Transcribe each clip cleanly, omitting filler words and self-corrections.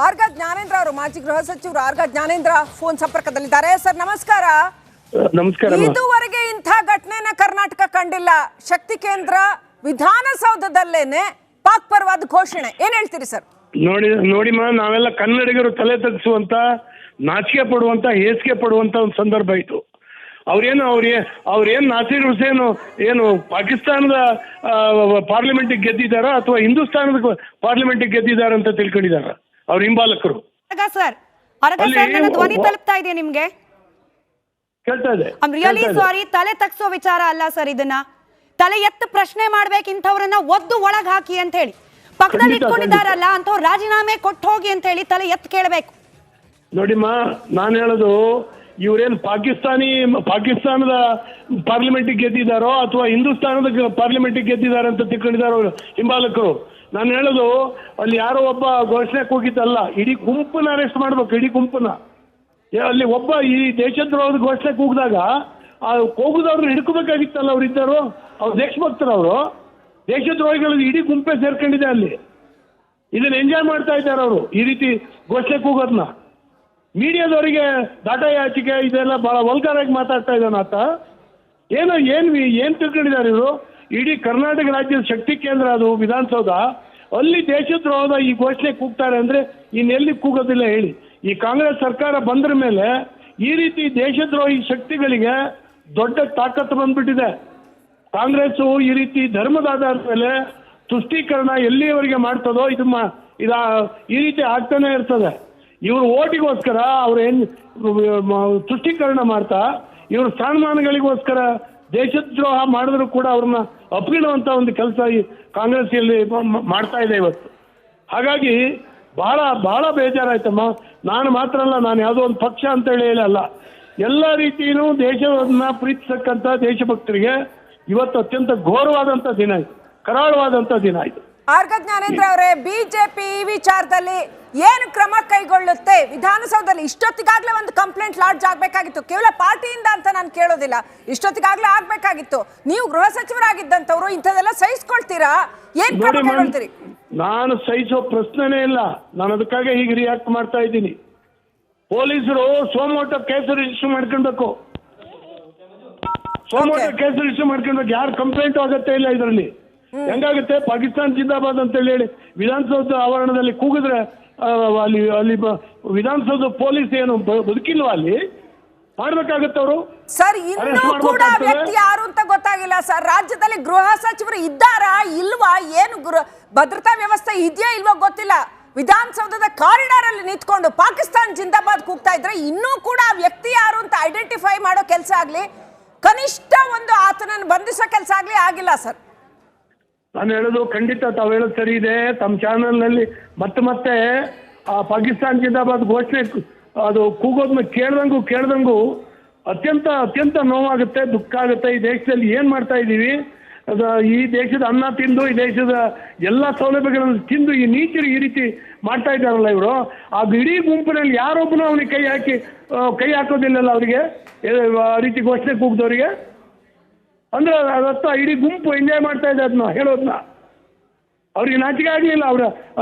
ಆರ್ಗ ಜ್ಞಾನೇಂದ್ರ ಅವರು ಮಾಜಿ ಗೃಹ ಸಚಿವರು ಆರ್ಗ ಜ್ಞಾನೇಂದ್ರ ಫೋನ್ ಸಂಪರ್ಕದಲ್ಲಿದ್ದಾರೆ. ಸರ್ ನಮಸ್ಕಾರ. ನಮಸ್ಕಾರ. ಇದುವರೆಗೆ ಇಂಥ ಘಟನೆನ ಕರ್ನಾಟಕ ಕಂಡಿಲ್ಲ. ಶಕ್ತಿ ಕೇಂದ್ರ ವಿಧಾನಸೌಧದಲ್ಲೇನೆ ಪಾಕ್ ಪರವಾದ ಘೋಷಣೆ, ಏನ್ ಹೇಳ್ತೀರಿ ಸರ್? ನೋಡಿಮ್ಮ, ನಾವೆಲ್ಲ ಕನ್ನಡಿಗರು ತಲೆ ತಗ್ಗಿಸುವಂತ, ನಾಚಿಕೆ ಪಡುವಂತ, ಹೇಸಿಗೆ ಪಡುವಂತ ಒಂದು ಸಂದರ್ಭ ಇತ್ತು. ಅವ್ರೇನು ನಾಸೀರ್ ಹುಸೇನ್ ಏನು ಪಾಕಿಸ್ತಾನದ ಪಾರ್ಲಿಮೆಂಟಿಗೆ ಗೆದ್ದಿದಾರ ಅಥವಾ ಹಿಂದೂಸ್ತಾನದ ಪಾರ್ಲಿಮೆಂಟಿಗೆ ಗೆದ್ದಿದಾರ ಅಂತ ತಿಳ್ಕೊಂಡಿದಾರ ಅವ್ರ ಹಿಂಬಾಲಕರು. ಸರ್ ಧ್ವನಿ ತಲುಪ್ತಾ ಇದೆಯಾ ನಿಮ್ಗೆ? ಕೇಳ್ತಾ ಇದೆ. ರಿಯಲಿ ಸಾರಿ, ತಲೆ ತಗ್ಸೋ ವಿಚಾರ ಅಲ್ಲ ಸರ್. ಇದನ್ನ ತಲೆ ಎತ್ತು ಪ್ರಶ್ನೆ ಮಾಡ್ಬೇಕು. ಇಂಥವ್ರನ್ನ ಒದ್ದು ಒಳಗ್ ಹಾಕಿ ಅಂತ ಹೇಳಿ ಪಕ್ಕದಲ್ಲಿ ಇಟ್ಕೊಂಡಿದಾರಲ್ಲ ಅಂತವ್ರು ರಾಜೀನಾಮೆ ಕೊಟ್ಟು ಹೋಗಿ ಅಂತ ಹೇಳಿ ತಲೆ ಎತ್ತು ಕೇಳಬೇಕು. ನೋಡಿಮ್ಮ, ನಾನು ಹೇಳೋದು, ಇವ್ರೇನು ಪಾಕಿಸ್ತಾನದ ಪಾರ್ಲಿಮೆಂಟಿಗೆ ಗೆದ್ದಿದಾರೋ ಅಥವಾ ಹಿಂದೂಸ್ತಾನದ ಪಾರ್ಲಿಮೆಂಟಿಗೆ ಗೆದ್ದಿದಾರ ಅಂತ ತಿಳ್ಕೊಂಡಿದಾರೋ ಹಿಂಬಾಲಕರು. ನಾನು ಹೇಳೋದು, ಅಲ್ಲಿ ಯಾರೋ ಒಬ್ಬ ಘೋಷಣೆ ಕೂಗಿದ್ದಲ್ಲ, ಇಡೀ ಗುಂಪನ್ನ ಅರೆಸ್ಟ್ ಮಾಡ್ಬೇಕು, ಇಡೀ ಗುಂಪನ್ನ. ಅಲ್ಲಿ ಒಬ್ಬ ಈ ದೇಶದ್ರೋಹದ ಘೋಷಣೆ ಕೂಗಿದಾಗ ಆ ಕೂಗುದವ್ರನ್ನ ಹಿಡ್ಕೋಬೇಕಾಗಿತ್ತಲ್ಲ. ಅವ್ರು ಇದ್ದರು, ಅವ್ರು ದೇಶಭಕ್ತರು, ಅವರು ದೇಶದ್ರೋಹಿಗಳು ಇಡೀ ಗುಂಪೆ ಸೇರ್ಕೊಂಡಿದೆ ಅಲ್ಲಿ. ಇದನ್ನ ಎಂಜಾಯ್ ಮಾಡ್ತಾ ಇದ್ದಾರೆ ಅವರು, ಈ ರೀತಿ ಘೋಷಣೆ ಕೂಗೋದನ್ನ. ಮೀಡಿಯಾದವರಿಗೆ ದಾಟಾ ಯಾಚಿಕೆ ಇದೆಲ್ಲ ಬಹಳ ವಲ್ಗಾರಾಗಿ ಮಾತಾಡ್ತಾ ಇದ್ದಾನ ಆತ. ಏನ್ ತಿಳ್ಕೊಂಡಿದ್ದಾರೆ ಇವರು? ಇಡೀ ಕರ್ನಾಟಕ ರಾಜ್ಯದ ಶಕ್ತಿ ಕೇಂದ್ರ ಅದು ವಿಧಾನಸೌಧ, ಅಲ್ಲಿ ದೇಶದ್ರೋಹದ ಈ ಘೋಷಣೆ ಕೂಗ್ತಾರೆ ಅಂದ್ರೆ ಇನ್ನೆಲ್ಲಿ ಕೂಗೋದಿಲ್ಲ ಹೇಳಿ? ಈ ಕಾಂಗ್ರೆಸ್ ಸರ್ಕಾರ ಬಂದ್ರ ಮೇಲೆ ಈ ರೀತಿ ದೇಶದ್ರೋಹಿ ಶಕ್ತಿಗಳಿಗೆ ದೊಡ್ಡ ತಾಕತ್ತು ಬಂದ್ಬಿಟ್ಟಿದೆ. ಕಾಂಗ್ರೆಸ್ ಈ ರೀತಿ ಧರ್ಮದ ಆಧಾರದ ಮೇಲೆ ತುಷ್ಟೀಕರಣ ಎಲ್ಲಿಯವರೆಗೆ ಮಾಡ್ತದೋ ಈ ರೀತಿ ಆಗ್ತಾನೆ ಇರ್ತದೆ. ಇವರು ಓಟಿಗೋಸ್ಕರ ಅವ್ರೇನು ತುಷ್ಟೀಕರಣ ಮಾಡ್ತಾ ಇವ್ರ ಸ್ಥಾನಮಾನಗಳಿಗೋಸ್ಕರ ದೇಶದ್ರೋಹ ಮಾಡಿದ್ರು ಕೂಡ ಅವ್ರನ್ನ ಅಪ್ಪಿಡುವಂತ ಒಂದು ಕೆಲಸ ಈ ಕಾಂಗ್ರೆಸ್ ಇಲ್ಲಿ ಮಾಡ್ತಾ ಇದೆ ಇವತ್ತು. ಹಾಗಾಗಿ ಬಹಳ ಬಹಳ ಬೇಜಾರಾಯ್ತಮ್ಮ. ನಾನು ಮಾತ್ರ ಅಲ್ಲ, ನಾನು ಯಾವುದೋ ಒಂದು ಪಕ್ಷ ಅಂತ ಹೇಳಲ್ಲ, ಎಲ್ಲ ರೀತಿಯೂ ದೇಶವನ್ನ ಪ್ರೀತಿಸಕ್ಕಂತ ದೇಶಭಕ್ತರಿಗೆ ಇವತ್ತು ಅತ್ಯಂತ ಘೋರವಾದಂತ ದಿನ ಇದು, ಕರಾಳವಾದಂತ ದಿನ ಇದು. ಆರ್ಗ ಜ್ಞಾನೇಂದ್ರ ಅವರೇ, ಬಿಜೆಪಿ ಈ ವಿಚಾರದಲ್ಲಿ ಏನು ಕ್ರಮ ಕೈಗೊಳ್ಳುತ್ತೆ? ವಿಧಾನಸೌಧದಲ್ಲಿ ಇಷ್ಟೊತ್ತಿಗಾಗ್ಲೇ ಒಂದು ಕಂಪ್ಲೇಂಟ್ ಲಾಡ್ಜ್ ಆಗ್ಬೇಕಾಗಿತ್ತು. ಕೇವಲ ಪಾರ್ಟಿಯಿಂದ ಅಂತ ನಾನು ಕೇಳೋದಿಲ್ಲ, ಇಷ್ಟೊತ್ತಿಗಾಗ್ಲೇ ಆಗ್ಬೇಕಾಗಿತ್ತು. ನೀವು ಗೃಹ ಸಚಿವರಾಗಿದ್ದಂಥವ್ರು ಇಂಥದೆಲ್ಲ ಸಹಿಸ್ಕೊಳ್ತೀರಾ? ಏನ್ ಕ್ರಮ ಕೈಗೊಳ್ತೀರಿ? ನಾನು ಸಹಿಸೋ ಪ್ರಶ್ನೆನೇ ಇಲ್ಲ. ನಾನು ಅದಕ್ಕಾಗಿ ಹೀಗೆ ರಿಯಾಕ್ಟ್ ಮಾಡ್ತಾ ಇದ್ದೀನಿ. ಪೊಲೀಸರು ಸೋಮೋಟೋ ಕೇಸ್ ರಿಜಿಸ್ಟರ್ ಮಾಡ್ಕೊಳ್ಬೇಕು, ಸೋಮೋಟೋ ಕೇಸ್ ರಿಜಿಸ್ಟರ್ ಮಾಡ್ಕೊಳ್ಬೇಕು. ಯಾರು ಕಂಪ್ಲೇಂಟ್ ಆಗತ್ತೆ ಇಲ್ಲ ಇದರಲ್ಲಿ. ಹೆಂಗಾಗುತ್ತೆ? ಪಾಕಿಸ್ತಾನ ಜಿಂದಾಬಾದ್ ಅಂತ ಹೇಳಿ ವಿಧಾನಸೌಧ ಆವರಣದಲ್ಲಿ ಕೂಗಿದ್ರೆ ಅಲ್ಲಿ ವಿಧಾನಸೌಧ ಪೊಲೀಸ್ ಏನು ಬದುಕಿಲ್ವಾ? ಅಲ್ಲಿ ಮಾಡ್ಬೇಕಾಗತ್ತೆ ಅವರು. ಸರ್, ಇನ್ನೂ ಕೂಡ ವ್ಯಕ್ತಿ ಯಾರು ಅಂತ ಗೊತ್ತಾಗಿಲ್ಲ ಸರ್. ರಾಜ್ಯದಲ್ಲಿ ಗೃಹ ಸಚಿವರು ಇದ್ದಾರಾ ಇಲ್ವಾ, ಏನು ಭದ್ರತಾ ವ್ಯವಸ್ಥೆ ಇದೆಯಾ ಇಲ್ವಾ ಗೊತ್ತಿಲ್ಲ. ವಿಧಾನಸೌಧದ ಕಾರಿಡಾರ್ ಅಲ್ಲಿ ನಿಂತ್ಕೊಂಡು ಪಾಕಿಸ್ತಾನ ಜಿಂದಾಬಾದ್ ಕೂಗ್ತಾ ಇದ್ರೆ ಇನ್ನೂ ಕೂಡ ಆ ವ್ಯಕ್ತಿ ಯಾರು ಅಂತ ಐಡೆಂಟಿಫೈ ಮಾಡೋ ಕೆಲಸ ಆಗ್ಲಿ, ಕನಿಷ್ಠ ಒಂದು ಆತನನ್ನು ಬಂಧಿಸೋ ಕೆಲಸ ಆಗ್ಲಿ ಆಗಿಲ್ಲ ಸರ್. ನಾನು ಹೇಳೋದು ಖಂಡಿತ ತಾವು ಹೇಳೋದು ಸರಿ ಇದೆ. ತಮ್ಮ ಚಾನಲ್ನಲ್ಲಿ ಮತ್ತೆ ಆ ಪಾಕಿಸ್ತಾನ ಜಿಂದಾಬಾದ್ ಘೋಷಣೆ ಅದು ಕೂಗೋದ್ನ ಕೇಳ್ದಂಗೂ ಅತ್ಯಂತ ನೋವಾಗುತ್ತೆ, ದುಃಖ ಆಗುತ್ತೆ. ಈ ದೇಶದಲ್ಲಿ ಏನ್ ಮಾಡ್ತಾ ಇದ್ದೀವಿ? ಈ ದೇಶದ ಅನ್ನ ತಿಂದು, ಈ ದೇಶದ ಎಲ್ಲ ಸೌಲಭ್ಯಗಳನ್ನು ತಿಂದು ಈ ನೀಚರು ಈ ರೀತಿ ಮಾಡ್ತಾ ಇದ್ದಾರಲ್ಲ ಇವರು. ಆ ಇಡೀ ಗುಂಪಿನಲ್ಲಿ ಯಾರೊಬ್ಬನು ಅವನಿಗೆ ಕೈ ಹಾಕೋದಿಲ್ಲಲ್ಲ ಅವರಿಗೆ, ಆ ರೀತಿ ಘೋಷಣೆ ಕೂಗ್ದವರಿಗೆ. ಅಂದ್ರೆ ಅದತ್ತ ಇಡೀ ಗುಂಪು ಎಂಜಾಯ್ ಮಾಡ್ತಾ ಇದೆ ಅದನ್ನ ಹೇಳೋದನ್ನ. ಅವ್ರಿಗೆ ನಾಚಿಕೆ ಆಗ್ಲಿಲ್ಲ.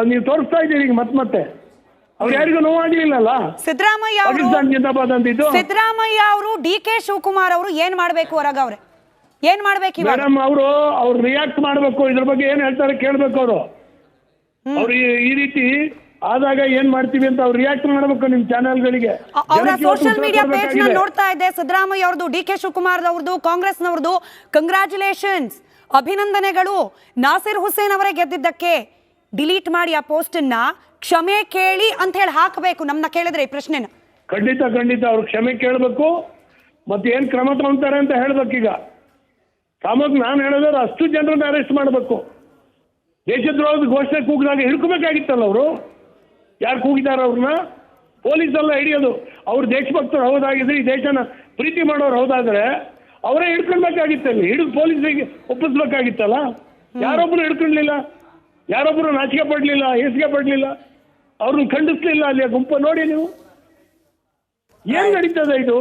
ನೀವು ತೋರಿಸ್ತಾ ಇದ್ದೀರಿ ಈಗ ಮತ್ತೆ ಅವ್ರು ಯಾರಿಗೂ ನೋವಾಗ್ಲಿಲ್ಲಲ್ಲ. ಸಿದ್ದರಾಮಯ್ಯ ಅವರು DK ಶಿವಕುಮಾರ್ ಅವರು ಏನ್ ಮಾಡ್ಬೇಕು? ಹೊರಗವ್ರೆ ಏನ್ ಮಾಡ್ಬೇಕು ಮೇಡಮ್? ಅವ್ರು ರಿಯಾಕ್ಟ್ ಮಾಡ್ಬೇಕು. ಇದ್ರ ಬಗ್ಗೆ ಏನ್ ಹೇಳ್ತಾರೆ ಕೇಳ್ಬೇಕು. ಅವ್ರು ಈ ರೀತಿ ಆದಾಗ ಏನ್ ಮಾಡ್ತೀವಿ ಅಂತ ಅವ್ರು ರಿಯಾಕ್ಟ್ ಮಾಡಬೇಕು ನಿಮ್ ಚಾನೆಲ್ಗಳಿಗೆ. ಅವರ ಸೋಷಿಯಲ್ ಮೀಡಿಯಾ ಪೇಜ್ ನ ನೋಡ್ತಾ ಇದ್ದೆ. ಸಿದ್ದರಾಮಯ್ಯ ಅವ್ರದ್ದು, DK ಶಿವಕುಮಾರ್ ಅವ್ರದ್ದು, ಕಾಂಗ್ರೆಸ್ನವ್ರದ್ದು ಕಂಗ್ರಾಚುಲೇಷನ್ಸ್, ಅಭಿನಂದನೆಗಳು. ನಾಸೀರ್ ಹುಸೇನ್ ಅವರೇ ಗೆದ್ದಿದ್ದಕ್ಕೆ ಡಿಲೀಟ್ ಮಾಡಿ ಆ ಪೋಸ್ಟ್ ಅನ್ನ ಕ್ಷಮೆ ಕೇಳಿ ಅಂತ ಹೇಳಿ ಹಾಕಬೇಕು. ನಮ್ನ ಕೇಳಿದ್ರೆ ಈ ಪ್ರಶ್ನೆನ ಖಂಡಿತ ಅವ್ರು ಕ್ಷಮೆ ಕೇಳಬೇಕು. ಮತ್ತೆ ಏನ್ ಕ್ರಮ ತಗೊಂತಾರೆ ಅಂತ ಹೇಳ್ಬೇಕೀಗ. ಸಾಮಾನ್ಯ ನಾನು ಹೇಳಿದ್ರೆ ಅಷ್ಟು ಜನರನ್ನ ಅರೆಸ್ಟ್ ಮಾಡಬೇಕು. ದೇಶದ್ರೋಹದ ಘೋಷಣೆ ಕೂಗಿದಾಗ ಹಿಡ್ಕೋಬೇಕಾಗಿತ್ತಲ್ಲ ಅವರು. ಯಾರು ಕೂಗಿದಾರ ಅವ್ರನ್ನ? ಪೊಲೀಸ್ ಎಲ್ಲ ಹಿಡಿಯೋದು. ಅವ್ರು ದೇಶಭಕ್ತರು ಹೌದಾಗಿದ್ರೆ, ಈ ದೇಶನ ಪ್ರೀತಿ ಮಾಡೋರು ಹೌದಾದ್ರೆ ಅವರೇ ಹಿಡ್ಕೊಳ್ಬೇಕಾಗಿತ್ತಲ್ಲ, ಹಿಡಿದು ಪೊಲೀಸರಿಗೆ ಒಪ್ಪಿಸ್ಬೇಕಾಗಿತ್ತಲ್ಲ. ಯಾರೊಬ್ರು ಹಿಡ್ಕೊಳ್ಲಿಲ್ಲ, ಯಾರೊಬ್ರು ನಾಚಿಕೆ ಪಡ್ಲಿಲ್ಲ, ಹೇಸಿಗೆ ಪಡ್ಲಿಲ್ಲ, ಅವ್ರನ್ನ ಖಂಡಿಸ್ಲಿಲ್ಲ. ಅಲ್ಲಿ ಗುಂಪು ನೋಡಿ ನೀವು ಏನ್ ನಡೀತದೆ ಇದು?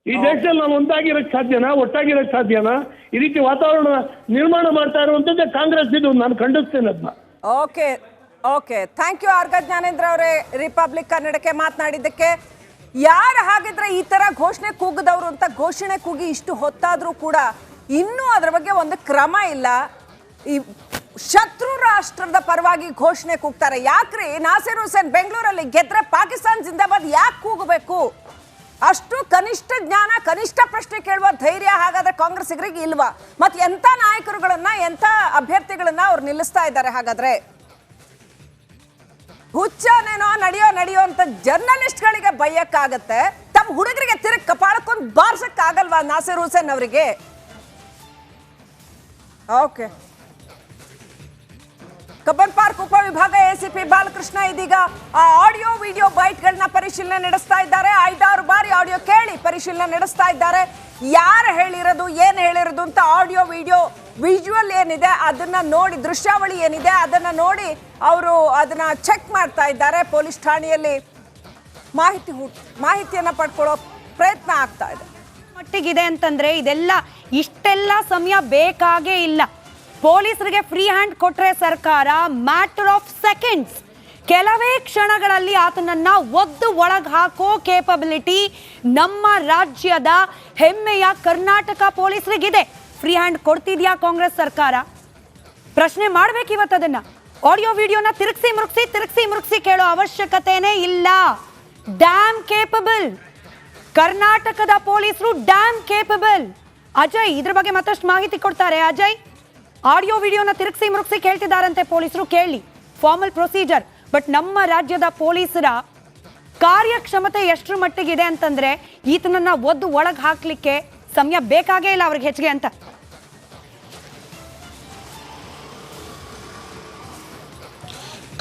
ಈ ದೇಶದಲ್ಲಿ ನಾವು ಒಂದಾಗಿರಕ್ಕೆ ಸಾಧ್ಯನಾ? ಒಟ್ಟಾಗಿರಕ್ಕೆ ಸಾಧ್ಯನಾ? ಈ ರೀತಿ ವಾತಾವರಣ ನಿರ್ಮಾಣ ಮಾಡ್ತಾ ಇರುವಂತದ್ದೇ ಕಾಂಗ್ರೆಸ್. ಇದು ನಾನು ಖಂಡಿಸ್ತೇನೆ ಅದನ್ನ. Okay okay, thank you Araga Jnanendra ಅವರೇ, ರಿಪಬ್ಲಿಕ್ ಕನ್ನಡಕ್ಕೆ ಮಾತನಾಡಿದ್ದಕ್ಕೆ. ಯಾರು ಹಾಗಿದ್ರೆ ಈ ತರ ಘೋಷಣೆ ಕೂಗಿದವರು ಅಂತ ಘೋಷಣೆ ಕೂಗಿ ಇಷ್ಟು ಹೊತ್ತಾದ್ರೂ ಕೂಡ ಇನ್ನೂ ಅದರ ಬಗ್ಗೆ ಒಂದು ಕ್ರಮ ಇಲ್ಲ. ಈ ಶತ್ರು ರಾಷ್ಟ್ರದ ಪರವಾಗಿ ಘೋಷಣೆ ಕೂಗ್ತಾರೆ. ಯಾಕ್ರಿ ನಾಸಿರ್ ಹುಸೇನ್ ಬೆಂಗಳೂರಲ್ಲಿ ಗೆದ್ರೆ ಪಾಕಿಸ್ತಾನ ಜಿಂದಾಬಾದ್ ಯಾಕೆ ಕೂಗಬೇಕು? ಅಷ್ಟು ಕನಿಷ್ಠ ಜ್ಞಾನ, ಕನಿಷ್ಠ ಪ್ರಶ್ನೆ ಕೇಳುವ ಧೈರ್ಯ ಹಾಗಾದ್ರೆ ಕಾಂಗ್ರೆಸ್ಸಿಗರಿಗೆ ಇಲ್ವಾ? ಮತ್ತೆ ಎಂತ ನಾಯಕರುಗಳನ್ನ, ಎಂತ ಅಭ್ಯರ್ಥಿಗಳನ್ನ ಅವ್ರು ನಿಲ್ಲಿಸ್ತಾ ಇದ್ದಾರೆ ಹಾಗಾದ್ರೆ? ಹುಚ್ಚನೇನೋ ನಡೆಯೋ ಅಂತ ಜರ್ನಲಿಸ್ಟ್ಗಳಿಗೆ ಬೈಯಕ್ಕಾಗತ್ತೆ, ತಮ್ಮ ಹುಡುಗರಿಗೆ ತಿರುಗಿ ಕಪಾಳಕ್ಕೊಂದು ಬಾರ್ಸಕ್ಕಾಗಲ್ವಾ ನಾಸಿರ್ ಹುಸೇನ್ ಅವರಿಗೆ? ಓಕೆ, ಕಬ್ಬನ್ ಪಾರ್ಕ್ ಉಪವಿಭಾಗ ಎಸಿಪಿ ಬಾಲಕೃಷ್ಣ ಇದೀಗ ಆ ಆಡಿಯೋ ವಿಡಿಯೋ ಬೈಟ್ಗಳನ್ನ ಪರಿಶೀಲನೆ ನಡೆಸ್ತಾ ಇದ್ದಾರೆ. 5-6 ಬಾರಿ ಆಡಿಯೋ ಕೇಳಿ ಪರಿಶೀಲನೆ ನಡೆಸ್ತಾ ಇದ್ದಾರೆ. ಯಾರು ಹೇಳಿರೋದು, ಏನು ಹೇಳಿರೋದು ಅಂತ ಆಡಿಯೋ ವಿಡಿಯೋ ವಿಜುವಲ್ ಏನಿದೆ ಅದನ್ನ ನೋಡಿ, ದೃಶ್ಯಾವಳಿ ಏನಿದೆ ಅದನ್ನ ನೋಡಿ ಅವರು ಅದನ್ನ ಚೆಕ್ ಮಾಡ್ತಾ ಇದ್ದಾರೆ. ಪೊಲೀಸ್ ಠಾಣೆಯಲ್ಲಿ ಮಾಹಿತಿಯನ್ನ ಪಡ್ಕೊಳ್ಳೋ ಪ್ರಯತ್ನ ಆಗ್ತಾ ಇದೆ. ಮಟ್ಟಿಗಿದೆ ಅಂತಂದ್ರೆ ಇದೆಲ್ಲ ಇಷ್ಟೆಲ್ಲ ಸಮಯ ಬೇಕಾಗೇ ಇಲ್ಲ. ಪೊಲೀಸರಿಗೆ ಫ್ರೀ ಹ್ಯಾಂಡ್ ಕೊಟ್ರೆ ಸರ್ಕಾರ ಮ್ಯಾಟರ್ ಆಫ್ ಸೆಕೆಂಡ್ಸ್, ಕೆಲವೇ ಕ್ಷಣಗಳಲ್ಲಿ ಆತನನ್ನ ಒದ್ದು ಒಳಗೆ ಹಾಕೋ ಕೇಪಬಿಲಿಟಿ ನಮ್ಮ ರಾಜ್ಯದ ಹೆಮ್ಮೆಯ ಕರ್ನಾಟಕ ಪೊಲೀಸರಿಗಿದೆ. ಫ್ರೀ ಹ್ಯಾಂಡ್ ಕೊಡ್ತಿದ್ಯಾ ಕಾಂಗ್ರೆಸ್ ಸರ್ಕಾರ? ಪ್ರಶ್ನೆ ಮಾಡ್ಬೇಕು ಇವತ್ತು. ಅದನ್ನ ಆಡಿಯೋ ವಿಡಿಯೋನ ತಿರುಗಿಸಿ ಮುರುಗಿಸಿ ಕೇಳೋ ಅವಶ್ಯಕತೆನೇ ಇಲ್ಲ. ಡ್ಯಾಮ್ ಕೇಪಬಲ್, ಕರ್ನಾಟಕದ ಪೊಲೀಸರು ಡ್ಯಾಮ್ ಕೇಪಬಲ್. ಅಜಯ್ ಇದ್ರ ಬಗ್ಗೆ ಮತ್ತಷ್ಟು ಮಾಹಿತಿ ಕೊಡ್ತಾರೆ. ಅಜಯ್, ಆಡಿಯೋ ವಿಡಿಯೋನ ತಿರುಗಿಸಿ ಮುರುಗಿಸಿ ಕೇಳ್ತಿದ್ದಾರಂತೆ ಪೊಲೀಸರು, ಕೇಳಿ, ಫಾರ್ಮಲ್ ಪ್ರೊಸೀಜರ್. ಬಟ್ ನಮ್ಮ ರಾಜ್ಯದ ಪೊಲೀಸರ ಕಾರ್ಯಕ್ಷಮತೆ ಎಷ್ಟರ ಮಟ್ಟಿಗಿದೆ ಅಂತಂದ್ರೆ ಈತನನ್ನ ಒದ್ದು ಒಳಗೆ ಹಾಕ್ಲಿಕ್ಕೆ ಸಮಯ ಬೇಕಾಗೇ ಇಲ್ಲ ಅವ್ರಿಗೆ ಹೆಚ್ಚಿಗೆ ಅಂತ.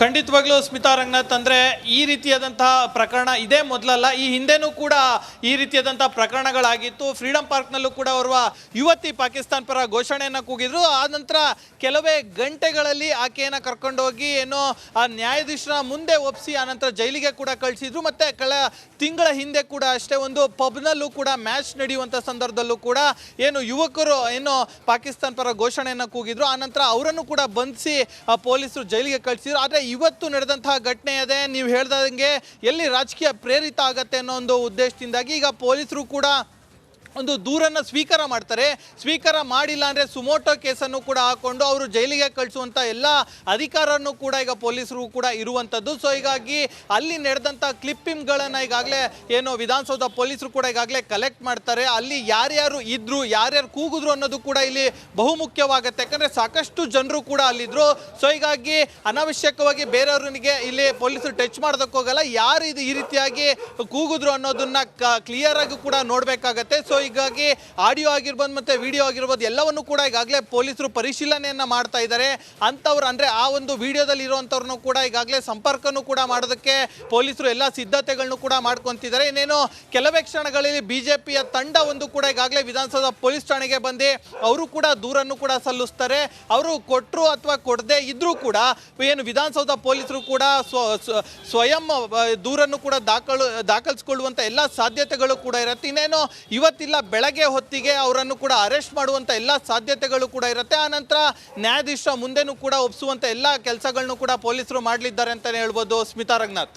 ಖಂಡಿತವಾಗ್ಲೂ ಸ್ಮಿತಾ ರಂಗನಾಥ್, ಅಂದರೆ ಈ ರೀತಿಯಾದಂತಹ ಪ್ರಕರಣ ಇದೇ ಮೊದಲಲ್ಲ, ಈ ಹಿಂದೆನೂ ಕೂಡ ಈ ರೀತಿಯಾದಂತಹ ಪ್ರಕರಣಗಳಾಗಿತ್ತು. ಫ್ರೀಡಂ ಪಾರ್ಕ್ನಲ್ಲೂ ಕೂಡ ಓರ್ವ ಯುವತಿ ಪಾಕಿಸ್ತಾನ ಪರ ಘೋಷಣೆಯನ್ನು ಕೂಗಿದ್ರು. ಆ ನಂತರ ಕೆಲವೇ ಗಂಟೆಗಳಲ್ಲಿ ಆಕೆಯನ್ನು ಕರ್ಕೊಂಡೋಗಿ ಏನೋ ಆ ನ್ಯಾಯಾಧೀಶರ ಮುಂದೆ ಒಪ್ಪಿಸಿ ಆನಂತರ ಜೈಲಿಗೆ ಕೂಡ ಕಳಿಸಿದ್ರು. ಮತ್ತು ತಿಂಗಳ ಹಿಂದೆ ಕೂಡ ಅಷ್ಟೇ ಒಂದು ಪಬ್ನಲ್ಲೂ ಕೂಡ ಮ್ಯಾಚ್ ನಡೆಯುವಂಥ ಸಂದರ್ಭದಲ್ಲೂ ಕೂಡ ಏನು ಯುವಕರು ಏನು ಪಾಕಿಸ್ತಾನ ಪರ ಘೋಷಣೆಯನ್ನು ಕೂಗಿದ್ರು. ಆನಂತರ ಅವರನ್ನು ಕೂಡ ಬಂಧಿಸಿ ಪೊಲೀಸರು ಜೈಲಿಗೆ ಕಳಿಸಿದ್ರು. ಆದರೆ ಇವತ್ತು ನಡೆದಂತಹ ಘಟನೆ ಇದೆ, ನೀವು ಹೇಳ್ದಂಗೆ ಎಲ್ಲಿ ರಾಜಕೀಯ ಪ್ರೇರಿತ ಆಗತ್ತೆ ಅನ್ನೋ ಒಂದು ಉದ್ದೇಶದಿಂದಾಗಿ ಈಗ ಪೊಲೀಸರು ಕೂಡ ಒಂದು ದೂರನ್ನು ಸ್ವೀಕಾರ ಮಾಡ್ತಾರೆ. ಸ್ವೀಕಾರ ಮಾಡಿಲ್ಲ ಅಂದರೆ ಸುಮೋಟೋ ಕೇಸನ್ನು ಕೂಡ ಹಾಕೊಂಡು ಅವರು ಜೈಲಿಗೆ ಕಳಿಸುವಂಥ ಎಲ್ಲ ಅಧಿಕಾರನೂ ಕೂಡ ಈಗ ಪೊಲೀಸರು ಕೂಡ ಇರುವಂಥದ್ದು. ಸೊ ಹೀಗಾಗಿ ಅಲ್ಲಿ ನಡೆದಂಥ ಕ್ಲಿಪ್ಪಿಂಗ್ಗಳನ್ನು ಈಗಾಗಲೇ ಏನು ವಿಧಾನಸೌಧ ಪೊಲೀಸರು ಕೂಡ ಈಗಾಗಲೇ ಕಲೆಕ್ಟ್ ಮಾಡ್ತಾರೆ. ಅಲ್ಲಿ ಯಾರ್ಯಾರು ಇದ್ರು, ಯಾರ್ಯಾರು ಕೂಗಿದ್ರು ಅನ್ನೋದು ಕೂಡ ಇಲ್ಲಿ ಬಹುಮುಖ್ಯವಾಗುತ್ತೆ. ಯಾಕಂದರೆ ಸಾಕಷ್ಟು ಜನರು ಕೂಡ ಅಲ್ಲಿದ್ದರು. ಸೊ ಹೀಗಾಗಿ ಅನಾವಶ್ಯಕವಾಗಿ ಬೇರೆಯವ್ರಿಗೆ ಇಲ್ಲಿ ಪೊಲೀಸರು ಟಚ್ ಮಾಡೋದಕ್ಕೆ ಹೋಗಲ್ಲ. ಯಾರು ಇದು ಈ ರೀತಿಯಾಗಿ ಕೂಗಿದ್ರು ಅನ್ನೋದನ್ನ ಕ್ಲಿಯರ್ ಆಗಿ ಕೂಡ ನೋಡಬೇಕಾಗತ್ತೆ. ಸೊ ಹೀಗಾಗಿ ಆಡಿಯೋ ಆಗಿರ್ಬೋದು ಮತ್ತು ವಿಡಿಯೋ ಆಗಿರ್ಬೋದು ಎಲ್ಲವನ್ನು ಕೂಡ ಈಗಾಗಲೇ ಪೊಲೀಸರು ಪರಿಶೀಲನೆಯನ್ನು ಮಾಡ್ತಾ ಇದ್ದಾರೆ. ಅಂಥವ್ರು ಅಂದರೆ ಆ ಒಂದು ವಿಡಿಯೋದಲ್ಲಿ ಇರುವಂಥವ್ರನ್ನು ಕೂಡ ಈಗಾಗಲೇ ಸಂಪರ್ಕನೂ ಕೂಡ ಮಾಡೋದಕ್ಕೆ ಪೊಲೀಸರು ಎಲ್ಲ ಸಿದ್ಧತೆಗಳನ್ನು ಕೂಡ ಮಾಡ್ಕೊತಿದ್ದಾರೆ. ಇನ್ನೇನು ಕೆಲವೇ ಕ್ಷಣಗಳಲ್ಲಿ ಬಿಜೆಪಿಯ ತಂಡ ಒಂದು ಕೂಡ ಈಗಾಗಲೇ ವಿಧಾನಸೌಧ ಪೊಲೀಸ್ ಠಾಣೆಗೆ ಬಂದು ಅವರು ಕೂಡ ದೂರನ್ನು ಕೂಡ ಸಲ್ಲಿಸ್ತಾರೆ. ಅವರು ಕೊಟ್ಟರು ಅಥವಾ ಕೊಡದೇ ಇದ್ರೂ ಕೂಡ ಏನು ವಿಧಾನಸೌಧ ಪೊಲೀಸರು ಕೂಡ ಸ್ವಯಂ ದೂರನ್ನು ಕೂಡ ದಾಖಲಿಸಿಕೊಳ್ಳುವಂಥ ಎಲ್ಲ ಸಾಧ್ಯತೆಗಳು ಕೂಡ ಇರುತ್ತೆ. ಇನ್ನೇನು ಇವತ್ತಿಲ್ಲ ಬೆಳಗ್ಗೆ ಹೊತ್ತಿಗೆ ಅವರನ್ನು ಕೂಡ ಅರೆಸ್ಟ್ ಮಾಡುವಂಥ ಎಲ್ಲ ಸಾಧ್ಯತೆಗಳು ಕೂಡ ಇರುತ್ತೆ. ಆನಂತರ ನ್ಯಾಯಾಧೀಶರ ಮುಂದೆನೂ ಕೂಡ ಒಪ್ಪಿಸುವಂಥ ಎಲ್ಲ ಕೆಲಸಗಳನ್ನು ಕೂಡ ಪೊಲೀಸರು ಮಾಡಲಿದ್ದಾರೆ ಅಂತಲೇ ಹೇಳ್ಬೋದು ಸ್ಮಿತಾ ರಂಗನಾಥ್.